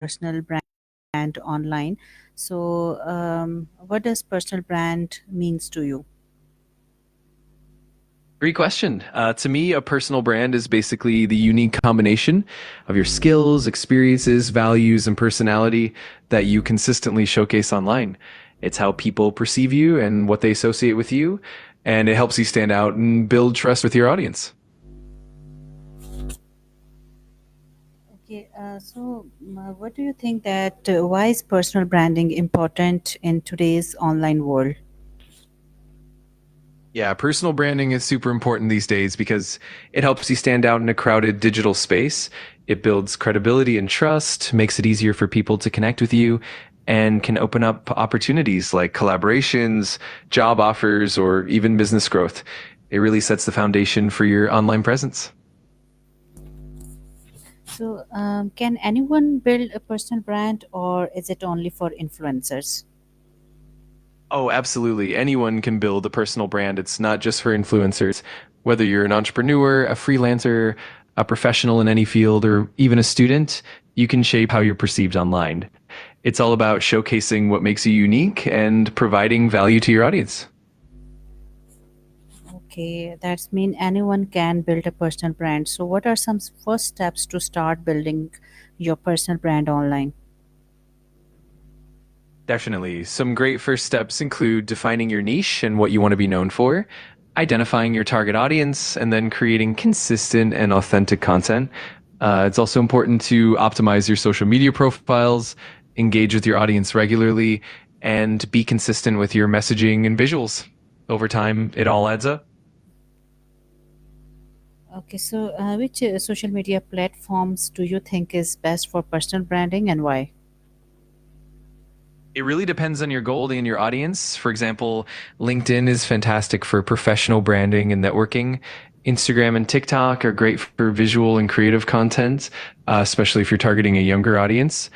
personal brand online. So, what does personal brand means to you? Great question. To me, a personal brand is basically the unique combination of your skills, experiences, values, and personality that you consistently showcase online. It's how people perceive you and what they associate with you, and it helps you stand out and build trust with your audience. Okay, what do you think that why is personal branding important in today's online world? Yeah, personal branding is super important these days because it helps you stand out in a crowded digital space. It builds credibility and trust, makes it easier for people to connect with you, and can open up opportunities like collaborations, job offers, or even business growth. It really sets the foundation for your online presence. So, can anyone build a personal brand, or is it only for influencers? Oh, absolutely. Anyone can build a personal brand. It's not just for influencers. Whether you're an entrepreneur, a freelancer, a professional in any field, or even a student, you can shape how you're perceived online. It's all about showcasing what makes you unique and providing value to your audience. Okay, that's mean anyone can build a personal brand. So, what are some first steps to start building your personal brand online? Definitely. Some great first steps include defining your niche and what you want to be known for, identifying your target audience, and then creating consistent and authentic content. It's also important to optimize your social media profiles, engage with your audience regularly, and be consistent with your messaging and visuals. Over time, it all adds up. Okay, so which social media platforms do you think is best for personal branding and why? It really depends on your goal and your audience. For example, LinkedIn is fantastic for professional branding and networking. Instagram and TikTok are great for visual and creative content, especially if you're targeting a younger audience.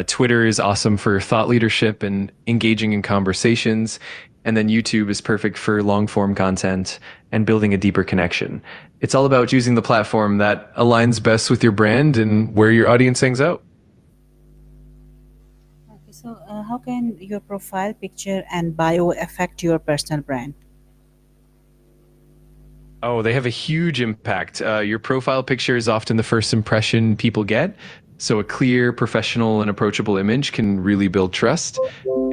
Twitter is awesome for thought leadership and engaging in conversations. And then YouTube is perfect for long form content and building a deeper connection. It's all about choosing the platform that aligns best with your brand and where your audience hangs out. Okay, so how can your profile picture and bio affect your personal brand? Oh, they have a huge impact. Your profile picture is often the first impression people get. So a clear, professional, and approachable image can really build trust.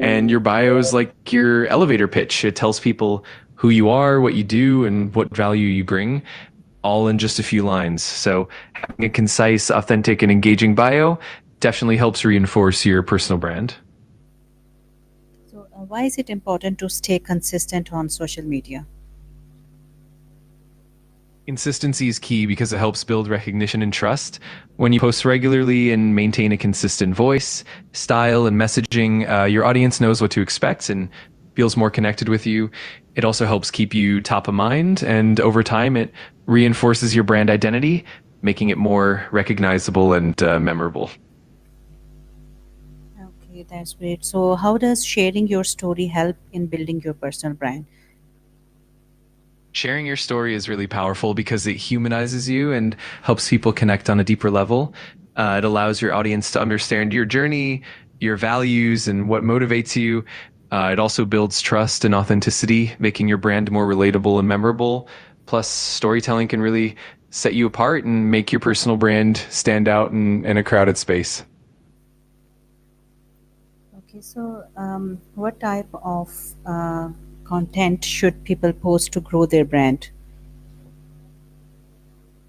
And your bio is like your elevator pitch. It tells people who you are, what you do, and what value you bring, all in just a few lines. So having a concise, authentic, and engaging bio definitely helps reinforce your personal brand. So, why is it important to stay consistent on social media? Consistency is key because it helps build recognition and trust. When you post regularly and maintain a consistent voice, style, and messaging, your audience knows what to expect and feels more connected with you. It also helps keep you top of mind, and over time, it reinforces your brand identity, making it more recognizable and memorable. Okay, that's great. So, how does sharing your story help in building your personal brand? Sharing your story is really powerful because it humanizes you and helps people connect on a deeper level. It allows your audience to understand your journey, your values, and what motivates you. It also builds trust and authenticity, making your brand more relatable and memorable. Plus, storytelling can really set you apart and make your personal brand stand out in a crowded space. Okay, so what type of content should people post to grow their brand?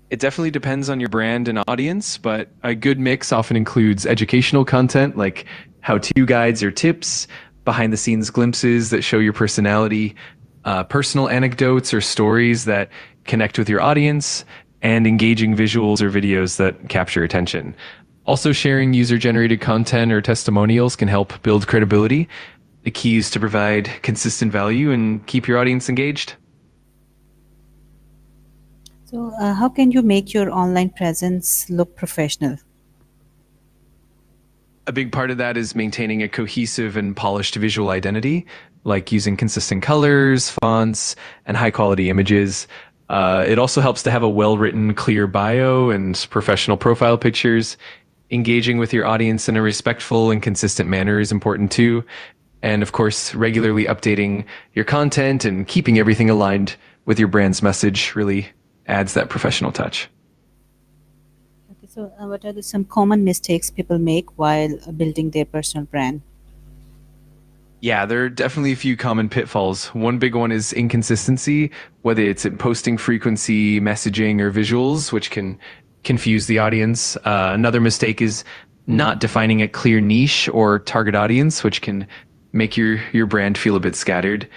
It definitely depends on your brand and audience, but a good mix often includes educational content like how to guides or tips, behind the scenes glimpses that show your personality, personal anecdotes or stories that connect with your audience, and engaging visuals or videos that capture attention. Also, sharing user generated content or testimonials can help build credibility. The key is to provide consistent value and keep your audience engaged. So, how can you make your online presence look professional? A big part of that is maintaining a cohesive and polished visual identity, like using consistent colors, fonts, and high quality images. It also helps to have a well written, clear bio and professional profile pictures. Engaging with your audience in a respectful and consistent manner is important too. And of course, regularly updating your content and keeping everything aligned with your brand's message really adds that professional touch. Okay, so what are some common mistakes people make while building their personal brand? Yeah, there are definitely a few common pitfalls. One big one is inconsistency, whether it's in posting frequency, messaging, or visuals, which can confuse the audience. Another mistake is not defining a clear niche or target audience, which can make your brand feel a bit scattered.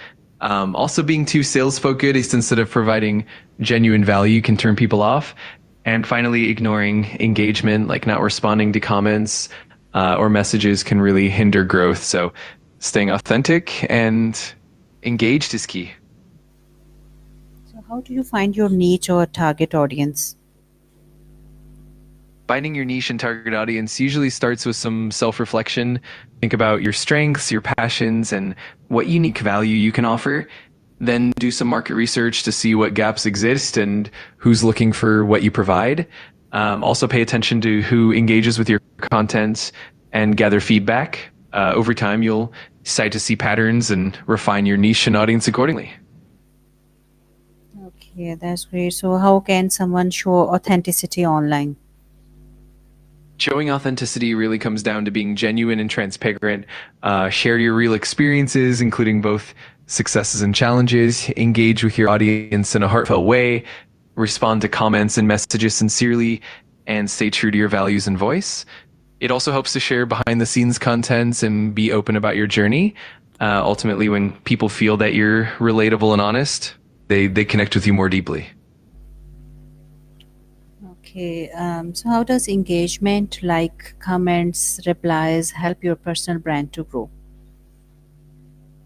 Also, being too sales focused instead of providing genuine value can turn people off. And finally, ignoring engagement, like not responding to comments or messages, can really hinder growth. So, staying authentic and engaged is key. So, how do you find your niche or target audience? Finding your niche and target audience usually starts with some self reflection. Think about your strengths, your passions, and what unique value you can offer. Then do some market research to see what gaps exist and who's looking for what you provide. Also, pay attention to who engages with your content and gather feedback. Over time, you'll start to see patterns and refine your niche and audience accordingly. Okay, that's great. So, how can someone show authenticity online? Showing authenticity really comes down to being genuine and transparent. Share your real experiences, including both successes and challenges. Engage with your audience in a heartfelt way. Respond to comments and messages sincerely, and stay true to your values and voice. It also helps to share behind the scenes contents and be open about your journey. Ultimately, when people feel that you're relatable and honest, they connect with you more deeply. Okay, so how does engagement, like comments, replies, help your personal brand to grow?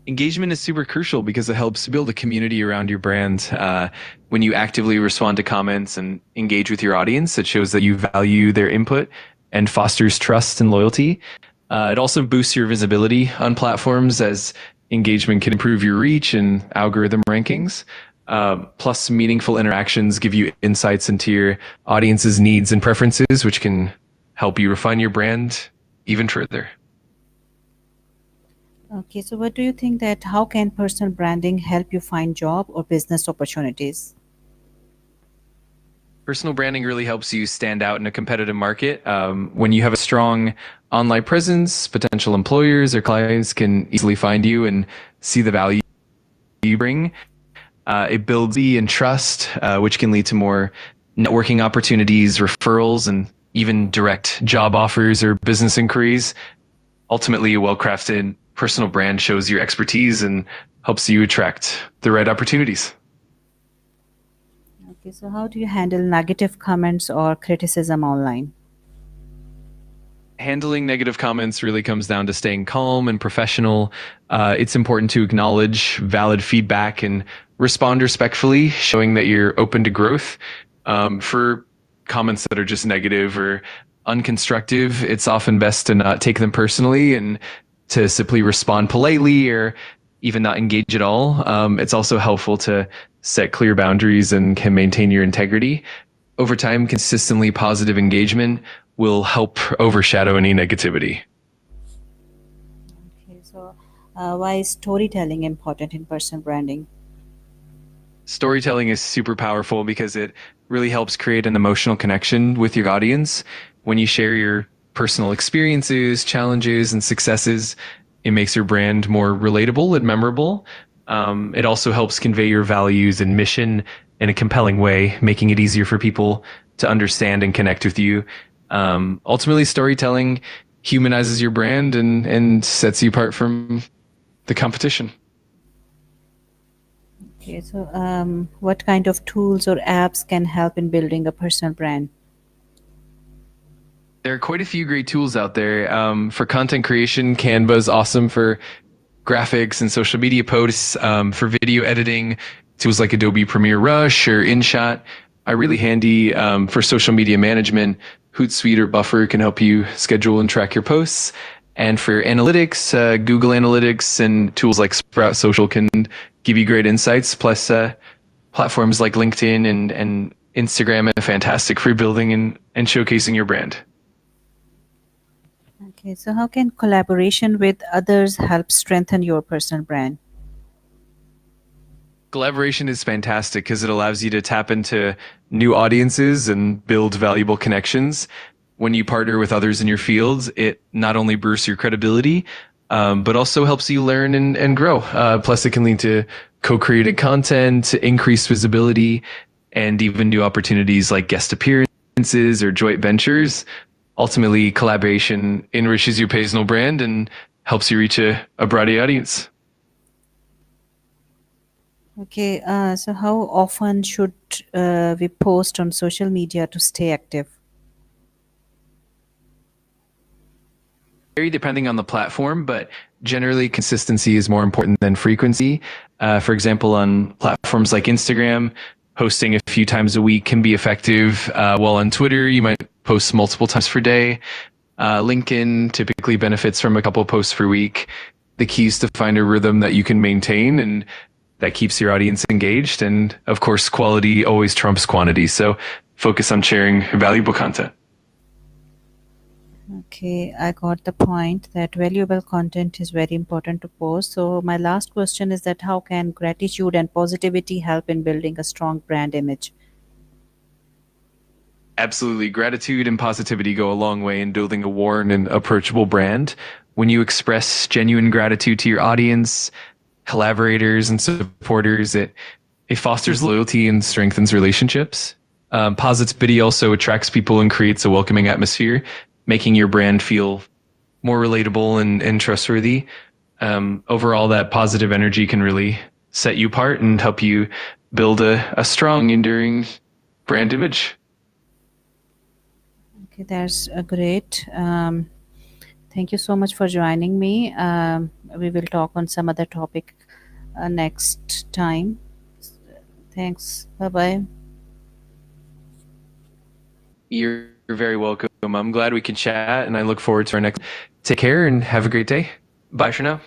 Engagement is super crucial because it helps build a community around your brand. When you actively respond to comments and engage with your audience, it shows that you value their input and fosters trust and loyalty. It also boosts your visibility on platforms as engagement can improve your reach and algorithm rankings. Plus, meaningful interactions give you insights into your audience's needs and preferences, which can help you refine your brand even further. Okay, so what do you think that how can personal branding help you find job or business opportunities? Personal branding really helps you stand out in a competitive market. When you have a strong online presence, potential employers or clients can easily find you and see the value you bring. It builds and trust, which can lead to more networking opportunities, referrals, and even direct job offers or business inquiries. Ultimately, a well-crafted personal brand shows your expertise and helps you attract the right opportunities. Okay, so how do you handle negative comments or criticism online? Handling negative comments really comes down to staying calm and professional. It's important to acknowledge valid feedback and respond respectfully, showing that you're open to growth. For comments that are just negative or unconstructive, it's often best to not take them personally and to simply respond politely or even not engage at all. It's also helpful to set clear boundaries and can maintain your integrity. Over time, consistently positive engagement will help overshadow any negativity. Okay, so why is storytelling important in personal branding? Storytelling is super powerful because it really helps create an emotional connection with your audience. When you share your personal experiences, challenges, and successes, it makes your brand more relatable and memorable. It also helps convey your values and mission in a compelling way, making it easier for people to understand and connect with you. Ultimately, storytelling humanizes your brand and sets you apart from the competition. Okay, so what kind of tools or apps can help in building a personal brand? There are quite a few great tools out there. For content creation, Canva is awesome for graphics and social media posts. For video editing, tools like Adobe Premiere Rush or InShot are really handy. For social media management, Hootsuite or Buffer can help you schedule and track your posts. And for analytics, Google Analytics and tools like Sprout Social can give you great insights. Plus, platforms like LinkedIn and Instagram are fantastic for building and showcasing your brand. Okay, so how can collaboration with others help strengthen your personal brand? Collaboration is fantastic because it allows you to tap into new audiences and build valuable connections. When you partner with others in your field, it not only boosts your credibility, but also helps you learn and grow. Plus, it can lead to co-created content, increased visibility, and even new opportunities like guest appearances or joint ventures. Ultimately, collaboration enriches your personal brand and helps you reach a broader audience. Okay, so how often should we post on social media to stay active? Vary depending on the platform, but generally consistency is more important than frequency. For example, on platforms like Instagram, posting a few times a week can be effective. While on Twitter, you might post multiple times per day. LinkedIn typically benefits from a couple posts per week. The key is to find a rhythm that you can maintain and that keeps your audience engaged. And of course, quality always trumps quantity. So focus on sharing valuable content. Okay, I got the point that valuable content is very important to post. So my last question is that how can gratitude and positivity help in building a strong brand image? Absolutely. Gratitude and positivity go a long way in building a warm and approachable brand. When you express genuine gratitude to your audience, collaborators, and supporters, it fosters loyalty and strengthens relationships. Positivity also attracts people and creates a welcoming atmosphere, making your brand feel more relatable and trustworthy. Overall, that positive energy can really set you apart and help you build a strong, enduring brand image. Okay, that's great. Thank you so much for joining me. We will talk on some other topic next time. Thanks. Bye bye. You're very welcome. I'm glad we can chat and I look forward to our next. Take care and have a great day. Bye for now.